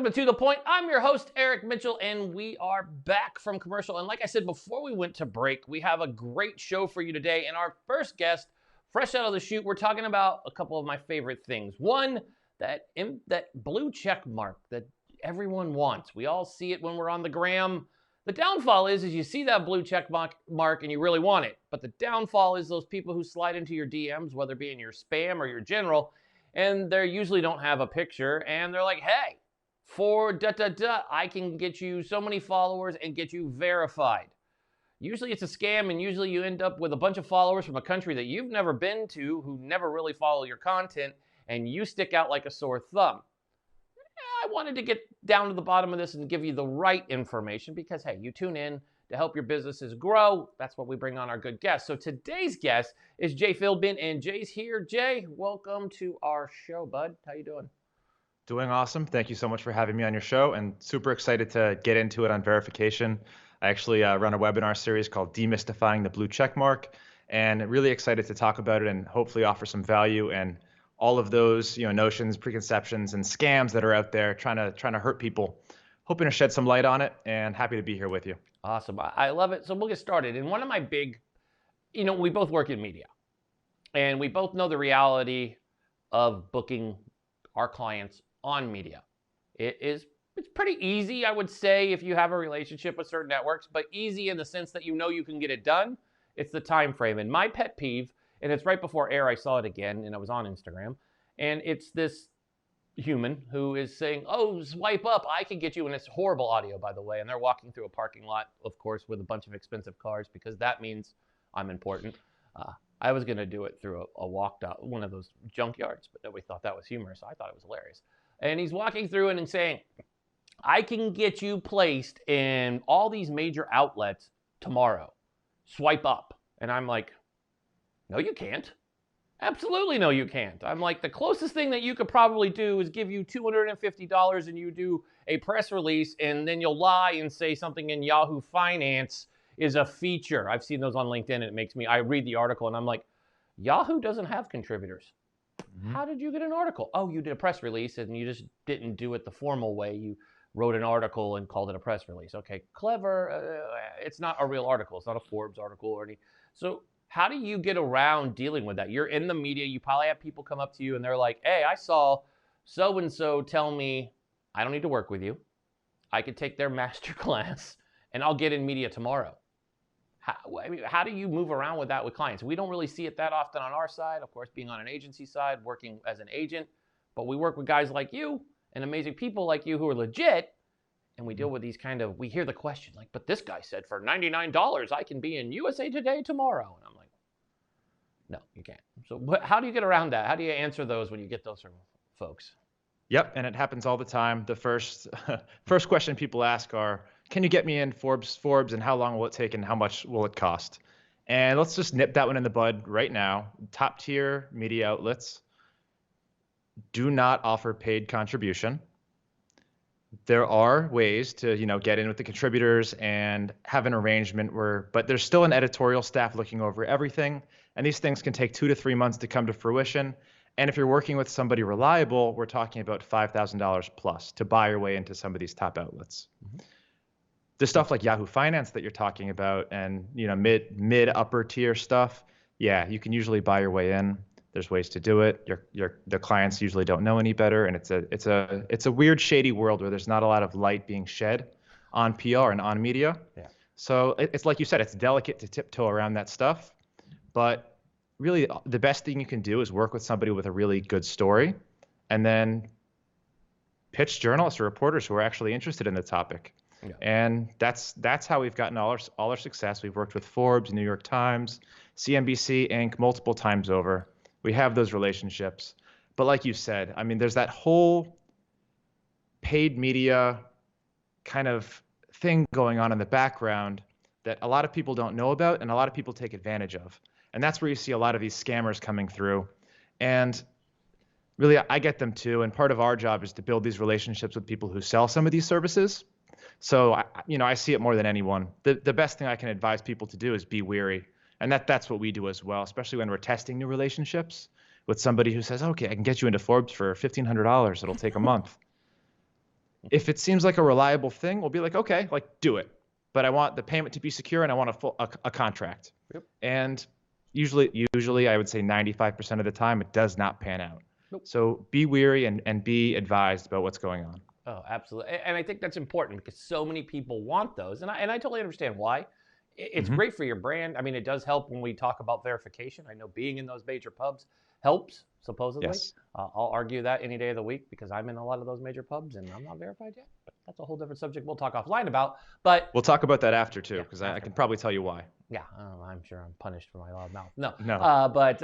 Welcome to To The Point. I'm your host, Eric Mitchell, and we are back from commercial. And like I said, before we went to break, we have a great show for you today. And our first guest, fresh out of the chute, we're talking about a couple of my favorite things. One, that blue check mark that everyone wants. We all see it when we're on the gram. The downfall is you see that blue check mark and you really want it. But the downfall is those people who slide into your DMs, whether it be in your spam or your general, and they usually don't have a picture, and they're like, hey, for I can get you so many followers and get you verified. Usually it's a scam, and usually you end up with a bunch of followers from a country that you've never been to, who never really follow your content, and you stick out like a sore thumb. I wanted to get down to the bottom of this and give you the right information because, hey, you tune in to help your businesses grow. That's what we bring on our good guests. So today's guest is Jay Feldman, and Jay's here. Jay, welcome to our show, bud. How you doing? Doing awesome. Thank you so much for having me on your show, and super excited to get into it on verification. I actually run a webinar series called Demystifying the Blue Check Mark, and really excited to talk about it and hopefully offer some value and all of those notions, preconceptions, and scams that are out there trying to hurt people. Hoping to shed some light on it, and happy to be here with you. Awesome. I love it. So we'll get started. And one of my big, we both work in media, and we both know the reality of booking our clients on media. It's pretty easy, I would say, if you have a relationship with certain networks, but easy in the sense that you can get it done. It's the time frame. And my pet peeve, and it's right before air, I saw it again, and it was on Instagram, and it's this human who is saying, oh, swipe up, I can get you, and it's horrible audio, by the way, and they're walking through a parking lot, of course, with a bunch of expensive cars, because that means I'm important. I was going to do it through a one of those junkyards, but nobody thought that was humorous, so I thought it was hilarious. And he's walking through and saying, I can get you placed in all these major outlets tomorrow. Swipe up. And I'm like, no, you can't. Absolutely no, you can't. I'm like, the closest thing that you could probably do is give you $250 and you do a press release, and then you'll lie and say something in Yahoo Finance is a feature. I've seen those on LinkedIn, and I read the article and I'm like, Yahoo doesn't have contributors. How did you get an article? Oh, you did a press release and you just didn't do it the formal way. You wrote an article and called it a press release. Okay, clever. It's not a real article. It's not a Forbes article or anything. So how do you get around dealing with that? You're in the media. You probably have people come up to you and they're like, hey, I saw so-and-so tell me I don't need to work with you. I could take their master class and I'll get in media tomorrow. How do you move around with that with clients? We don't really see it that often on our side, of course, being on an agency side, working as an agent, but we work with guys like you and amazing people like you who are legit, and we deal with these we hear the question, like, but this guy said for $99, I can be in USA Today tomorrow. And I'm like, no, you can't. So how do you get around that? How do you answer those when you get those from folks? Yep, and it happens all the time. The first question people ask are, can you get me in Forbes, and how long will it take, and how much will it cost? And let's just nip that one in the bud right now. Top tier media outlets do not offer paid contribution. There are ways to, get in with the contributors and have an arrangement but there's still an editorial staff looking over everything. And these things can take 2 to 3 months to come to fruition. And if you're working with somebody reliable, we're talking about $5,000 plus to buy your way into some of these top outlets. The stuff like Yahoo Finance that you're talking about, and mid upper tier stuff, yeah, you can usually buy your way in. There's ways to do it. The clients usually don't know any better, and it's a weird, shady world where there's not a lot of light being shed on PR and on media. Yeah. So it's like you said, it's delicate to tiptoe around that stuff, but really the best thing you can do is work with somebody with a really good story, and then pitch journalists or reporters who are actually interested in the topic. Yeah. And that's how we've gotten all our success. We've worked with Forbes, New York Times, CNBC, Inc. multiple times over. We have those relationships. But like you said, there's that whole paid media kind of thing going on in the background that a lot of people don't know about and a lot of people take advantage of. And that's where you see a lot of these scammers coming through. And really, I get them too. And part of our job is to build these relationships with people who sell some of these services. So, I see it more than anyone. The best thing I can advise people to do is be wary. And that's what we do as well, especially when we're testing new relationships with somebody who says, okay, I can get you into Forbes for $1,500. It'll take a month. If it seems like a reliable thing, we'll be like, okay, like do it. But I want the payment to be secure and I want a contract. Yep. And usually I would say 95% of the time it does not pan out. Nope. So be wary and be advised about what's going on. Oh, absolutely. And I think that's important because so many people want those. And I totally understand why. It's Hmm. great for your brand. I mean, it does help when we talk about verification. I know being in those major pubs helps, supposedly. Yes. I'll argue that any day of the week because I'm in a lot of those major pubs and I'm not verified yet. But that's a whole different subject we'll talk offline about. But We'll talk about that after too, yeah, because I after. can probably tell you why. Yeah, I'm sure I'm punished for my loud mouth. No, No. but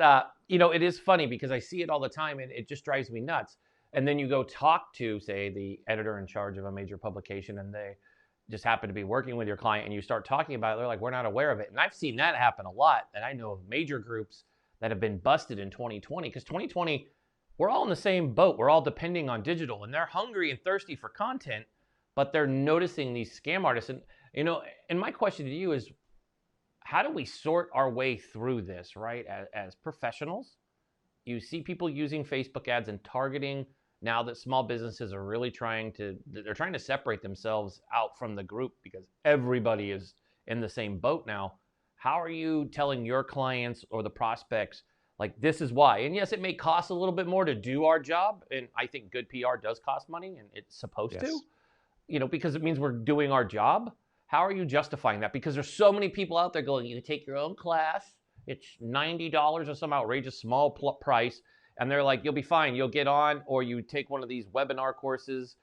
it is funny because I see it all the time, and it just drives me nuts. And then you go talk to, say, the editor in charge of a major publication, and they just happen to be working with your client, and you start talking about it. They're like, "We're not aware of it." And I've seen that happen a lot. And I know of major groups that have been busted in 2020 because 2020, we're all in the same boat. We're all depending on digital, and they're hungry and thirsty for content, but they're noticing these scam artists. And my question to you is, how do we sort our way through this, right? As professionals, you see people using Facebook ads and targeting now that small businesses are really they're trying to separate themselves out from the group because everybody is in the same boat now. How are you telling your clients or the prospects, like, this is why? And yes, it may cost a little bit more to do our job. And I think good PR does cost money and it's supposed to, Yes. because it means we're doing our job. How are you justifying that? Because there's so many people out there going, you can take your own class. It's $90 or some outrageous small price. And they're like, you'll be fine. You'll get on. Or you take one of these webinar courses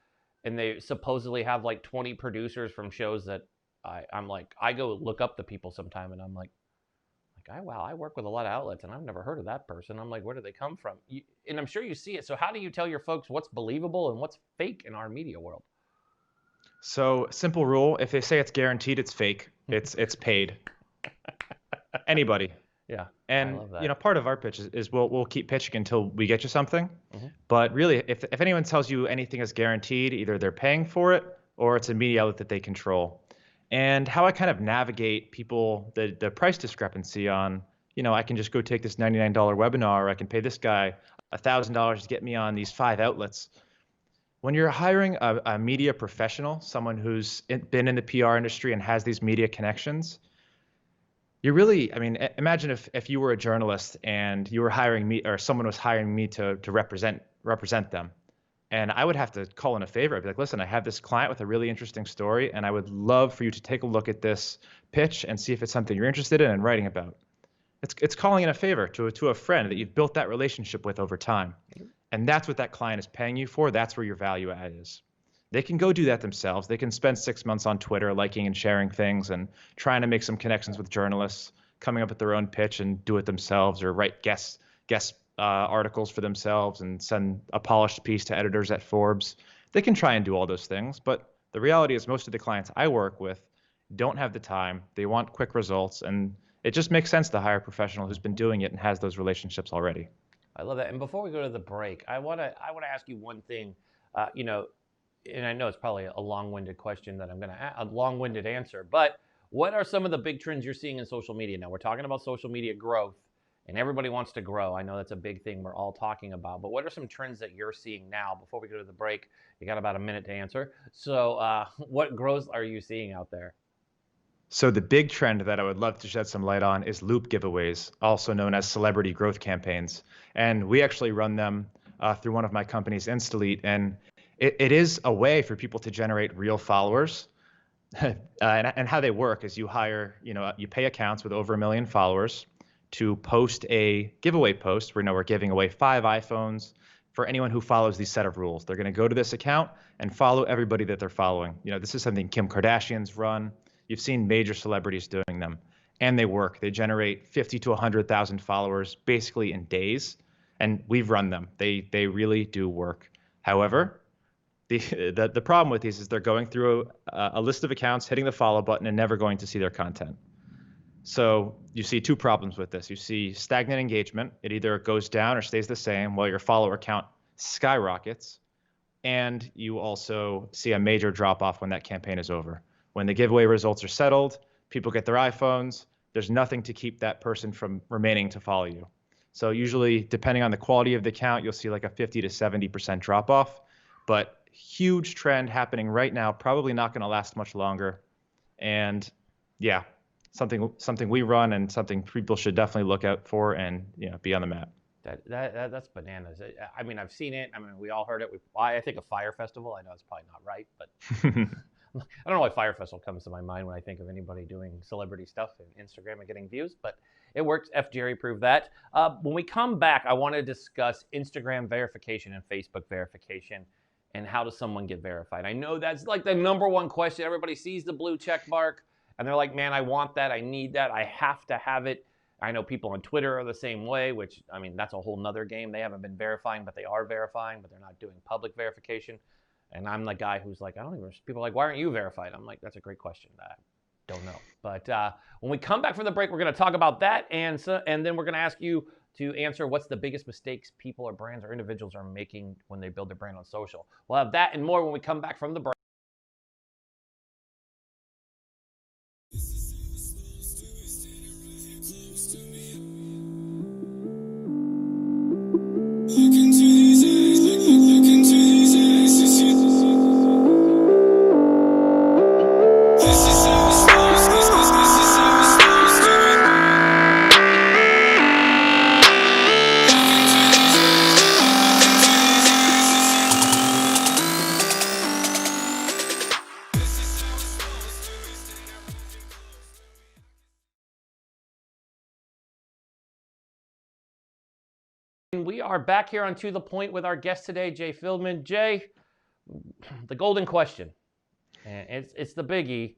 and they supposedly have like 20 producers from shows that I'm like, I go look up the people sometime and I'm like, wow, I work with a lot of outlets and I've never heard of that person. I'm like, where do they come from? And I'm sure you see it. So how do you tell your folks what's believable and what's fake in our media world? So simple rule: if they say it's guaranteed, it's fake. It's paid. Anybody. Yeah, I And love that. part of our pitch is we'll keep pitching until we get you something. Mhm. But really, if anyone tells you anything is guaranteed, either they're paying for it or it's a media outlet that they control. And how I kind of navigate people the price discrepancy on, I can just go take this $99 webinar, or I can pay this guy $1,000 to get me on these 5 outlets. When you're hiring a media professional, someone who's been in the PR industry and has these media connections, you really, I mean, imagine if you were a journalist and you were hiring me, or someone was hiring me to represent them. And I would have to call in a favor. I'd be like, listen, I have this client with a really interesting story, and I would love for you to take a look at this pitch and see if it's something you're interested in and writing about. It's calling in a favor to a friend that you've built that relationship with over time. And that's what that client is paying you for. That's where your value add is. They can go do that themselves. They can spend 6 months on Twitter liking and sharing things and trying to make some connections with journalists, coming up with their own pitch and do it themselves, or write guest articles for themselves and send a polished piece to editors at Forbes. They can try and do all those things, but the reality is most of the clients I work with don't have the time. They want quick results, and it just makes sense to hire a professional who's been doing it and has those relationships already. I love that. And before we go to the break, I want to ask you one thing. And I know it's probably a long-winded question that I'm going to a long-winded answer. But what are some of the big trends you're seeing in social media now? We're talking about social media growth, and everybody wants to grow. I know that's a big thing we're all talking about. But what are some trends that you're seeing now? Before we go to the break, you got about a minute to answer. So, what growth are you seeing out there? So the big trend that I would love to shed some light on is loop giveaways, also known as celebrity growth campaigns. And we actually run them through one of my companies, Instalete. And it is a way for people to generate real followers. And how they work is you pay accounts with over 1 million followers to post a giveaway post where we're giving away 5 iPhones for anyone who follows these set of rules. They're going to go to this account and follow everybody that they're following. This is something Kim Kardashian's run. You've seen major celebrities doing them, and they work. They generate 50 to 100,000 followers basically in days, and we've run them. They really do work. However, the problem with these is they're going through a list of accounts, hitting the follow button, and never going to see their content. So you see 2 problems with this. You see stagnant engagement. It either goes down or stays the same while your follower count skyrockets. And you also see a major drop off when that campaign is over. When the giveaway results are settled, people get their iPhones. There's nothing to keep that person from remaining to follow you. So usually, depending on the quality of the account, you'll see like a 50 to 70% drop off. But huge trend happening right now, probably not going to last much longer. And yeah, something we run and something people should definitely look out for and be on the map. That's bananas. I mean, I've seen it. I mean, we all heard it. I think of Fire Festival. I know it's probably not right, but I don't know why Fire Festival comes to my mind when I think of anybody doing celebrity stuff and Instagram and getting views, but it works. F. Jerry proved that. When we come back, I want to discuss Instagram verification and Facebook verification and how does someone get verified. I know that's like the number one question. Everybody sees the blue check mark and they're like, man, I want that. I need that. I have to have it. I know people on Twitter are the same way, which, I mean, that's a whole nother game. They haven't been verifying, but they are verifying, but they're not doing public verification. And I'm the guy who's like, I don't even, people are like, why aren't you verified? I'm like, that's a great question. I don't know. But when we come back from the break, we're going to talk about that. And then we're going to ask you to answer what's the biggest mistakes people or brands or individuals are making when they build their brand on social. We'll have that and more when we come back from the break. We are back here on To The Point with our guest today, Jay Feldman. Jay, the golden question, and it's the biggie,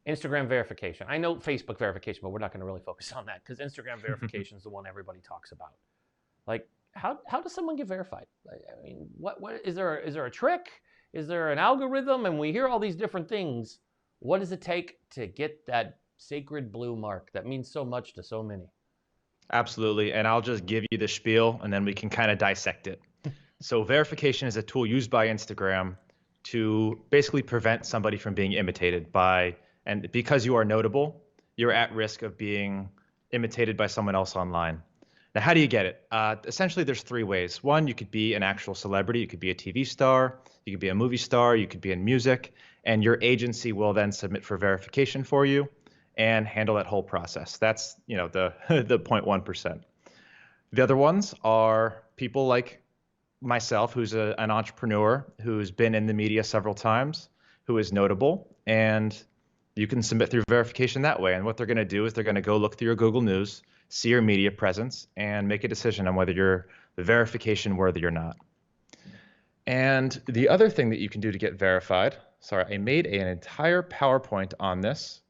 Instagram verification. I know Facebook verification, but we're not going to really focus on that because Instagram verification is the one everybody talks about. Like, how does someone get verified? I mean, what is there a trick? Is there an algorithm? And we hear all these different things. What does it take to get that sacred blue mark that means so much to so many? Absolutely. And I'll just give you the spiel and then we can kind of dissect it. So verification is a tool used by Instagram to basically prevent somebody from being imitated by, and because you are notable, you're at risk of being imitated by someone else online. Now, how do you get it? Essentially, there's three ways. One, you could be an actual celebrity. You could be a TV star. You could be a movie star. You could be in music. And your agency will then submit for verification for you and handle that whole process. That's, the 0.1%. The other ones are people like myself, who's an entrepreneur, who's been in the media several times, who is notable, and you can submit through verification that way. And what they're going to do is they're going to go look through your Google News, see your media presence, and make a decision on whether you're verification worthy or not. And the other thing that you can do to get verified, sorry, I made an entire PowerPoint on this.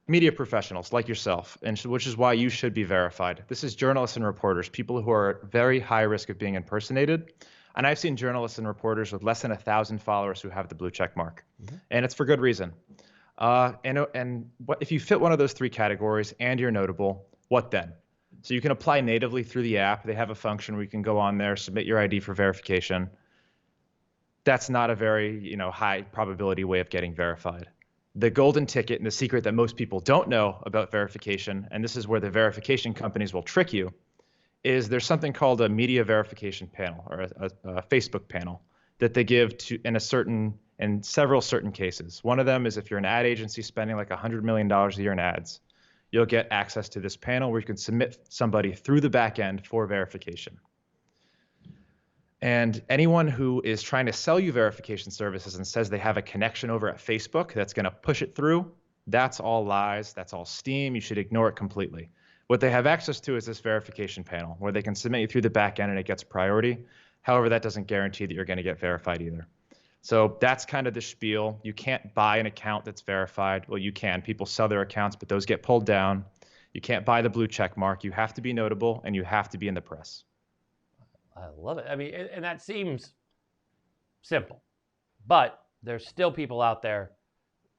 Media professionals like yourself, and which is why you should be verified. This is journalists and reporters, people who are at very high risk of being impersonated. And I've seen journalists and reporters with less than 1,000 followers who have the blue check mark. Mm-hmm. And it's for good reason. If you fit one of those three categories and you're notable, what then? So you can apply natively through the app. They have a function where you can go on there, submit your ID for verification. That's not a very high probability way of getting verified. The golden ticket and the secret that most people don't know about verification, and this is where the verification companies will trick you, is there's something called a media verification panel or a Facebook panel that they give to in several certain cases. One of them is if you're an ad agency spending like $100 million a year in ads, you'll get access to this panel where you can submit somebody through the back end for verification. And anyone who is trying to sell you verification services and says they have a connection over at Facebook that's going to push it through, that's all lies. That's all steam. You should ignore it completely. What they have access to is this verification panel where they can submit you through the back end and it gets priority. However, that doesn't guarantee that you're going to get verified either. So that's kind of the spiel. You can't buy an account that's verified. Well, you can. People sell their accounts, but those get pulled down. You can't buy the blue check mark. You have to be notable and you have to be in the press. I love it. I mean, and that seems simple, but there's still people out there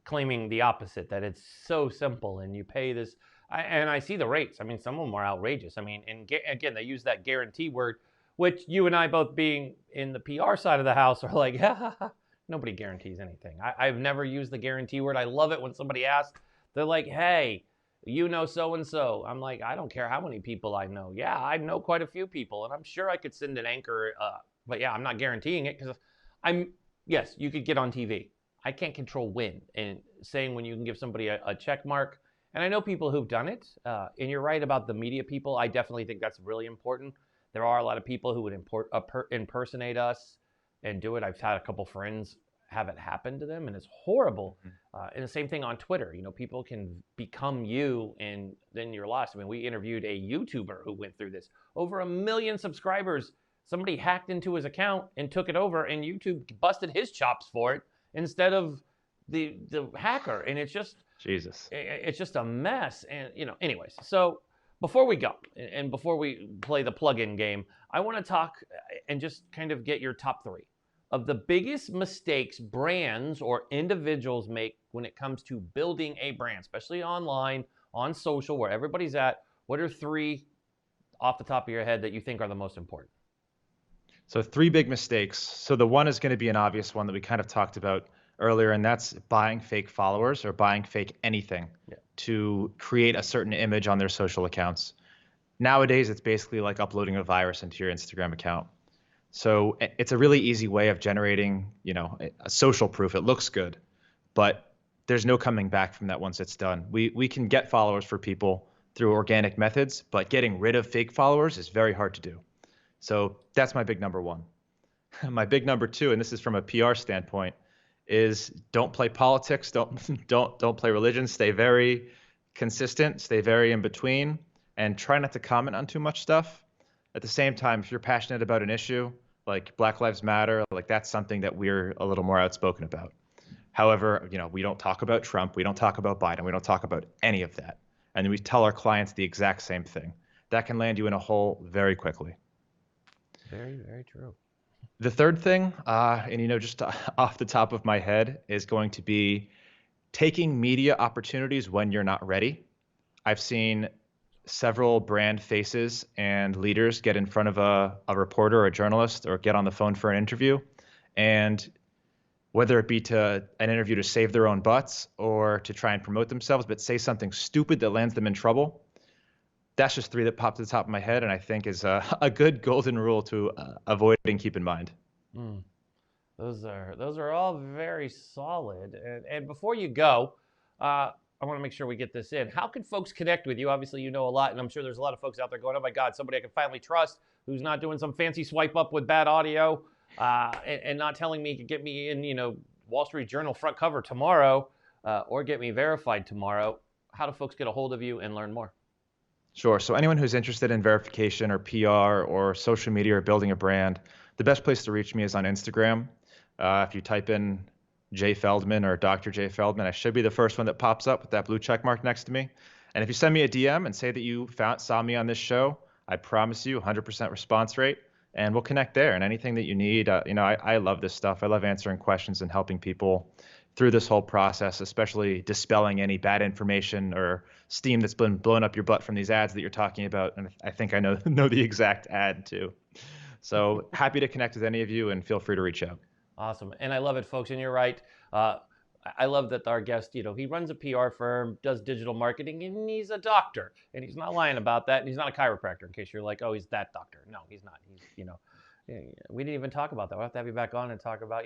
claiming the opposite, that it's so simple and you pay this. And I see the rates. I mean, some of them are outrageous. I mean, and again, they use that guarantee word, which you and I both being in the PR side of the house are like, nobody guarantees anything. I've never used the guarantee word. I love it when somebody asks, they're like, hey, you know so-and-so. I'm like, I don't care how many people I know. Yeah, I know quite a few people, and I'm sure I could send an anchor But yeah, I'm not guaranteeing it because yes, you could get on TV. I can't control when, and saying when you can give somebody a check mark. And I know people who've done it, and you're right about the media people. I definitely think that's really important. There are a lot of people who would impersonate us and do it. I've had a couple friends have it happen to them, and it's horrible. And the same thing on Twitter. People can become you, and then you're lost. I mean, we interviewed a YouTuber who went through this. Over 1 million subscribers. Somebody hacked into his account and took it over, and YouTube busted his chops for it instead of the hacker. And it's just Jesus. It's just a mess. And anyways. So before we go and before we play the plug-in game, I want to talk and just kind of get your top 3 of the biggest mistakes brands or individuals make when it comes to building a brand, especially online, on social, where everybody's at. What are 3 off the top of your head that you think are the most important? So 3 big mistakes. So the one is going to be an obvious one that we kind of talked about earlier, and that's buying fake followers or buying fake anything to create a certain image on their social accounts. Nowadays, it's basically like uploading a virus into your Instagram account. So it's a really easy way of generating, a social proof. It looks good, but there's no coming back from that once it's done. We can get followers for people through organic methods, but getting rid of fake followers is very hard to do. So that's my big number 1. My big number 2, and this is from a PR standpoint, is don't play politics, don't play religion. Stay very consistent, stay very in between, and try not to comment on too much stuff. At the same time, if you're passionate about an issue like Black Lives Matter, like that's something that we're a little more outspoken about. However, we don't talk about Trump, we don't talk about Biden, we don't talk about any of that. And we tell our clients the exact same thing. That can land you in a hole very quickly. Very, very true. The third thing, and just off the top of my head, is going to be taking media opportunities when you're not ready. I've seen several brand faces and leaders get in front of a reporter or a journalist or get on the phone for an interview. And whether it be to an interview to save their own butts or to try and promote themselves, but say something stupid that lands them in trouble. That's just 3 that popped to the top of my head, and I think is a good golden rule to avoid and keep in mind. Those are all very solid. And before you go, I want to make sure we get this in. How can folks connect with you? Obviously, you know a lot, and I'm sure there's a lot of folks out there going, oh my God, somebody I can finally trust who's not doing some fancy swipe up with bad audio and not telling me he could get me in, Wall Street Journal front cover tomorrow or get me verified tomorrow. How do folks get a hold of you and learn more? Sure. So anyone who's interested in verification or PR or social media or building a brand, the best place to reach me is on Instagram. If you type in J Feldman or Dr. J Feldman, I should be the first one that pops up with that blue check mark next to me. And if you send me a DM and say that you saw me on this show, I promise you 100% response rate, and we'll connect there. And anything that you need, I love this stuff. I love answering questions and helping people through this whole process, especially dispelling any bad information or steam that's been blown up your butt from these ads that you're talking about. And I think I know the exact ad too. So happy to connect with any of you, and feel free to reach out. Awesome. And I love it, folks. And you're right. I love that our guest, he runs a PR firm, does digital marketing, and he's a doctor. And he's not lying about that. And he's not a chiropractor, in case you're like, oh, he's that doctor. No, he's not. He's, we didn't even talk about that. We'll have to have you back on and talk about,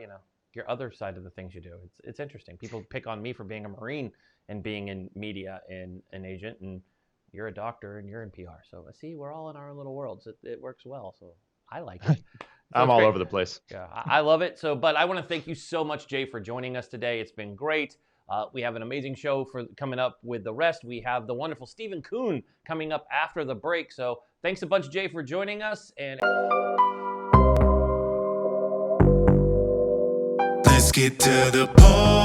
your other side of the things you do. It's interesting. People pick on me for being a Marine and being in media and an agent, and you're a doctor and you're in PR. So see, we're all in our own little worlds. It works well. So I like it. So I'm all over the place. Yeah, I love it. But I want to thank you so much, Jay, for joining us today. It's been great. We have an amazing show coming up with the rest. We have the wonderful Stephen Kuhn coming up after the break. So thanks a bunch, Jay, for joining us. And let's get to the point.